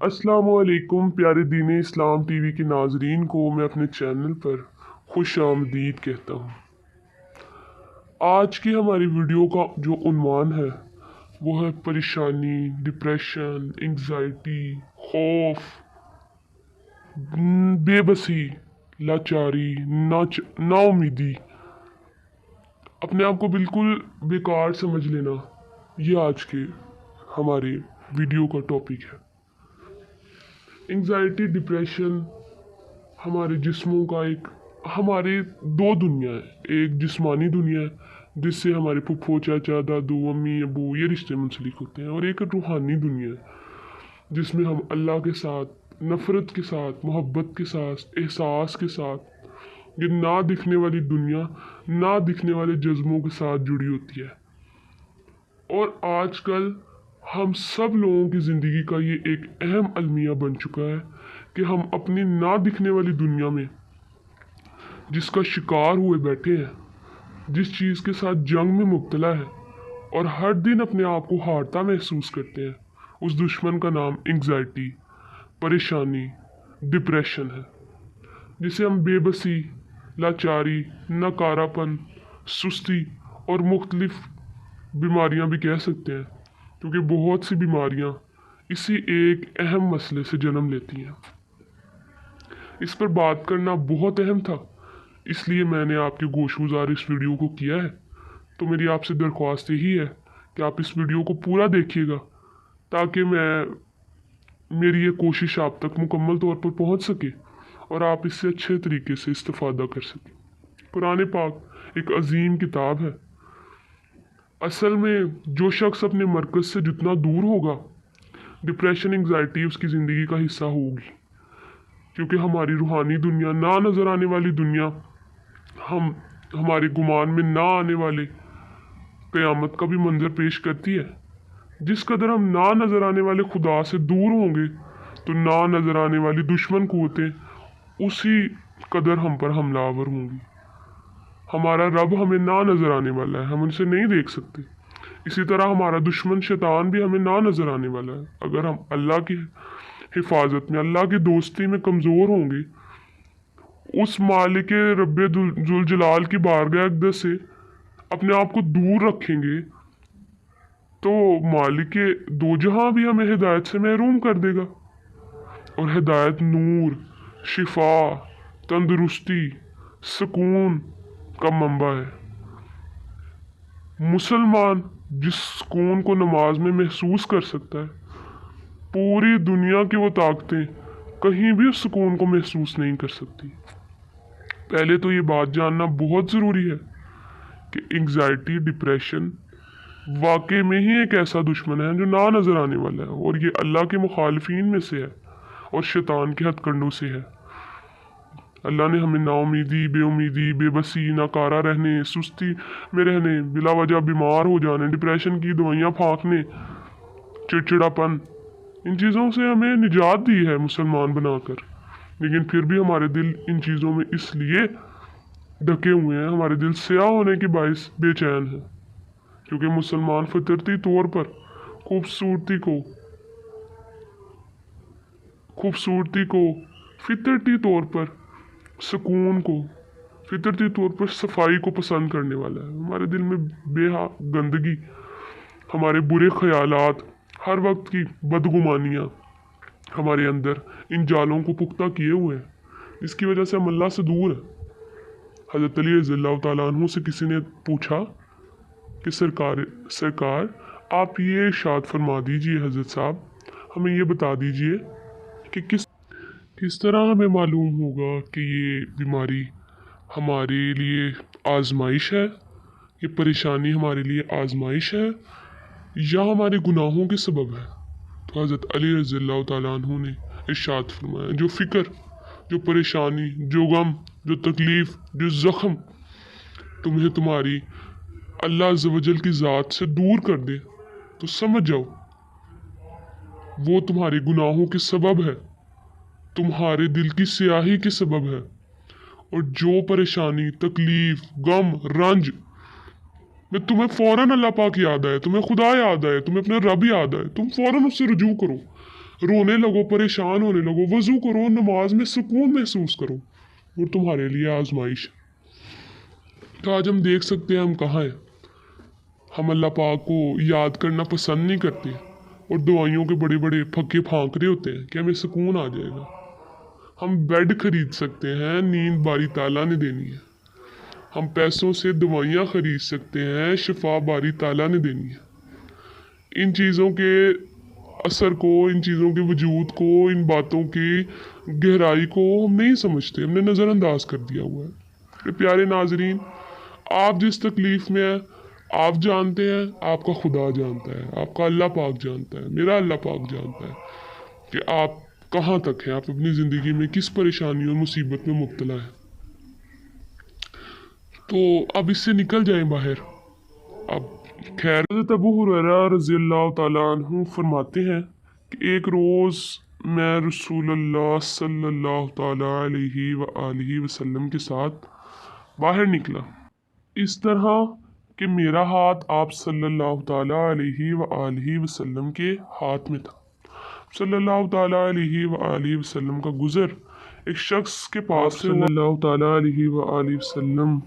अस्सलामुअलैकुम प्यारे दीन इस्लाम टीवी के नाजरीन को मैं अपने चैनल पर खुश आमदीद कहता हूँ। आज की हमारी वीडियो का जो उन्वान है वो है परेशानी, डिप्रेशन, एंग्जाइटी, खौफ, बेबसी, लाचारी, नाउमीदी, अपने आप को बिल्कुल बेकार समझ लेना, ये आज के हमारे वीडियो का टॉपिक है। एंग्जाइटी, डिप्रेशन हमारे जिस्मों का हमारे दो दुनिया है। एक जिस्मानी दुनिया है जिससे हमारे फुफ्फो, चाचा, दादू, अम्मी, अबू ये रिश्ते मुंसलिक होते हैं, और एक रूहानी दुनिया है जिसमें हम अल्लाह के साथ, नफ़रत के साथ, मोहब्बत के साथ, एहसास के साथ, ये ना दिखने वाली दुनिया, ना दिखने वाले जज्बों के साथ जुड़ी होती है। और आजकल हम सब लोगों की ज़िंदगी का ये एक अहम अलमिया बन चुका है कि हम अपनी ना दिखने वाली दुनिया में जिसका शिकार हुए बैठे हैं, जिस चीज़ के साथ जंग में मुब्तला है और हर दिन अपने आप को हारता महसूस करते हैं, उस दुश्मन का नाम एंग्जाइटी, परेशानी, डिप्रेशन है, जिसे हम बेबसी, लाचारी, नकारापन, सुस्ती और मुख्तलिफ बीमारियां भी कह सकते हैं, क्योंकि बहुत सी बीमारियां इसी एक अहम मसले से जन्म लेती हैं। इस पर बात करना बहुत अहम था, इसलिए मैंने आपके गोशगुजार इस वीडियो को किया है। तो मेरी आपसे दरख्वास्त यही है कि आप इस वीडियो को पूरा देखिएगा, ताकि मेरी ये कोशिश आप तक मुकम्मल तौर पर पहुंच सके और आप इससे अच्छे तरीके से इस्तेफादा कर सकें। कुरान पाक एक अजीम किताब है। असल में जो शख्स अपने मरकज़ से जितना दूर होगा, डिप्रेशन, एंग्जाइटी उसकी ज़िंदगी का हिस्सा होगी, क्योंकि हमारी रूहानी दुनिया, ना नज़र आने वाली दुनिया, हमारे गुमान में ना आने वाले क़यामत का भी मंजर पेश करती है। जिस कदर हम ना नज़र आने वाले खुदा से दूर होंगे, तो ना नज़र आने वाली दुश्मन क़ुव्वतें उसी कदर हम पर हमलावर होंगी। हमारा रब हमें ना नज़र आने वाला है, हम उनसे नहीं देख सकते। इसी तरह हमारा दुश्मन शैतान भी हमें ना नज़र आने वाला है। अगर हम अल्लाह की हिफाजत में, अल्लाह की दोस्ती में कमज़ोर होंगे, उस मालिक रब्बे जुल जलाल की बारगाह अक़दस से अपने आप को दूर रखेंगे, तो मालिक दो जहां भी हमें हिदायत से महरूम कर देगा। और हिदायत नूर, शिफा, तंदुरुस्ती, सुकून का मंबा है। मुसलमान जिस सुकून को नमाज में महसूस कर सकता है, पूरी दुनिया की वो ताकतें कहीं भी उस सुकून को महसूस नहीं कर सकती। पहले तो ये बात जानना बहुत ज़रूरी है कि एंग्जाइटी, डिप्रेशन वाकई में ही एक ऐसा दुश्मन है जो ना नज़र आने वाला है, और ये अल्लाह के मुखालिफिन में से है और शैतान के हथकंडों से है। अल्लाह ने हमें नाउमीदी, बेउमीदी, बेबसी, नाकारा रहने, सुस्ती में रहने, बिला वजह बीमार हो जाने, डिप्रेशन की दवाइयाँ फाँकने, चिड़चिड़ापन, इन चीज़ों से हमें निजात दी है मुसलमान बनाकर। लेकिन फिर भी हमारे दिल इन चीज़ों में इसलिए ढके हुए हैं, हमारे दिल स्याह होने के बायस बेचैन है, क्योंकि मुसलमान फितरती तौर पर खूबसूरती को, फितरती तौर पर सुकून को, फितरती तौर पर सफाई को पसंद करने वाला है। हमारे दिल में गंदगी, हमारे बुरे ख्यालात, हर वक्त की बदगुमानियाँ हमारे अंदर इन जालों को पुख्ता किए हुए हैं, जिसकी वजह से हम अल्लाह से दूर हैं। हज़रत अली रज़ियल्लाहु ताला अन्हु से किसी ने पूछा कि सरकार आप ये इरशाद फरमा दीजिए, हज़रत साहब हमें ये बता दीजिए कि किस तरह हमें मालूम होगा कि ये बीमारी हमारे लिए आजमाइश है, ये परेशानी हमारे लिए आजमाइश है या हमारे गुनाहों के सबब है। तो हज़रत अली रज़ियल्लाहु ताला अन्हु ने इरशाद फरमाया, जो फ़िक्र, जो परेशानी, जो गम, जो तकलीफ़, जो ज़ख्म तुम्हें तुम्हारी अल्लाह अज़्ज़वजल की ज़ात से दूर कर दे, तो समझ जाओ वो तुम्हारे गुनाहों के सबब है, तुम्हारे दिल की स्याही के सबब है। और जो परेशानी, तकलीफ, गम, रंज में तुम्हें फ़ौरन अल्लाह पाक याद आए, तुम्हें खुदा याद आए, तुम्हें अपना रब याद आए, तुम फ़ौरन उससे रुजू करो। रोने लगो, परेशान होने लगो, वजू करो, नमाज में सुकून महसूस करो, वो तुम्हारे लिए आजमाइश। तो आज हम देख सकते हैं हम कहाँ हैं। हम अल्लाह पाक को याद करना पसंद नहीं करते और दवाइयों के बड़े बड़े फक्के फांक रहे होते हैं कि हमें सुकून आ जाएगा। हम बेड खरीद सकते हैं, नींद बारी ताला ने देनी है। हम पैसों से दवाइयाँ खरीद सकते हैं, शिफा बारी ताला ने देनी है। इन चीज़ों के असर को, इन चीज़ों के वजूद को, इन बातों की गहराई को हम नहीं समझते, हमने नज़रअंदाज कर दिया हुआ है। मेरे प्यारे नाजरीन, आप जिस तकलीफ़ में हैं आप जानते हैं, आपका खुदा जानता है, आपका अल्लाह पाक जानता है, मेरा अल्लाह पाक जानता है कि आप कहाँ तक हैं, आप अपनी ज़िंदगी में किस परेशानी और मुसीबत में मुब्तला है। तो अब इससे निकल जाएं बाहर। अब खैर, हज़रत अबू हुरैरा रज़ियल्लाहु ताला अन्हु फरमाते हैं कि एक रोज़ मैं रसूलुल्लाह सल्लल्लाहु ताला अलैहि व आलिहि वसल्लम के साथ बाहर निकला, इस तरह कि मेरा हाथ आप सल्लल्लाहु ताला अलैहि व आलिहि वसल्लम के हाथ में था। सल्लल्लाहु ताला अलैहि व आलिहि वसल्लम का गुज़र एक शख्स के पास से हुआ। सल्लल्लाहु ताला अलैहि व आलिहि वसल्लम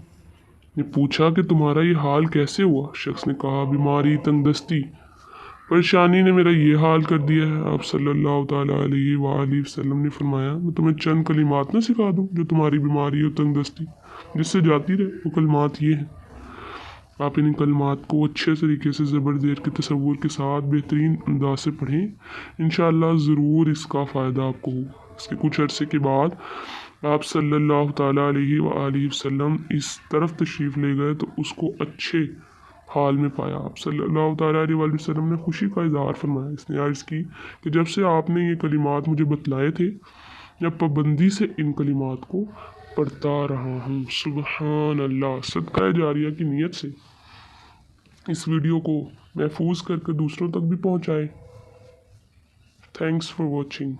ने पूछा कि तुम्हारा ये हाल कैसे हुआ? शख्स ने कहा, बीमारी, तंगदस्ती, परेशानी ने मेरा ये हाल कर दिया है। आप सल्लल्लाहु ताला अलैहि व आलिहि वसल्लम ने फरमाया, मैं तुम्हें चंद कलिमात ना सिखा दूं जो तुम्हारी बीमारी और तंगदस्ती जिससे जाती रहे। वो कलिमात ये हैं, आप इन कलिमात को अच्छे तरीके से ज़बर ज़ेर के तसव्वुर के साथ बेहतरीन अंदाज से पढ़ें। इंशाअल्लाह ज़रूर इसका फ़ायदा आपको हो। इसके कुछ अरसे के बाद आप सल्लल्लाहु ताला अलैहि व आलिहि वसल्लम इस तरफ तशरीफ़ ले गए तो उसको अच्छे हाल में पाया। आप सल्लल्लाहु ताला अलैहि वसल्लम ने खुशी का इजहार फरमाया। इसने अर्ज़ की कि जब से आपने ये कलिमात मुझे बतलाए थे, मैं पाबंदी से इन कलिमात को पढ़ता रहा हूँ। सुबहान अल्लाह। सदका जारिया की नीयत से इस वीडियो को महफूज करके दूसरों तक भी पहुँचाएँ। Thanks for watching.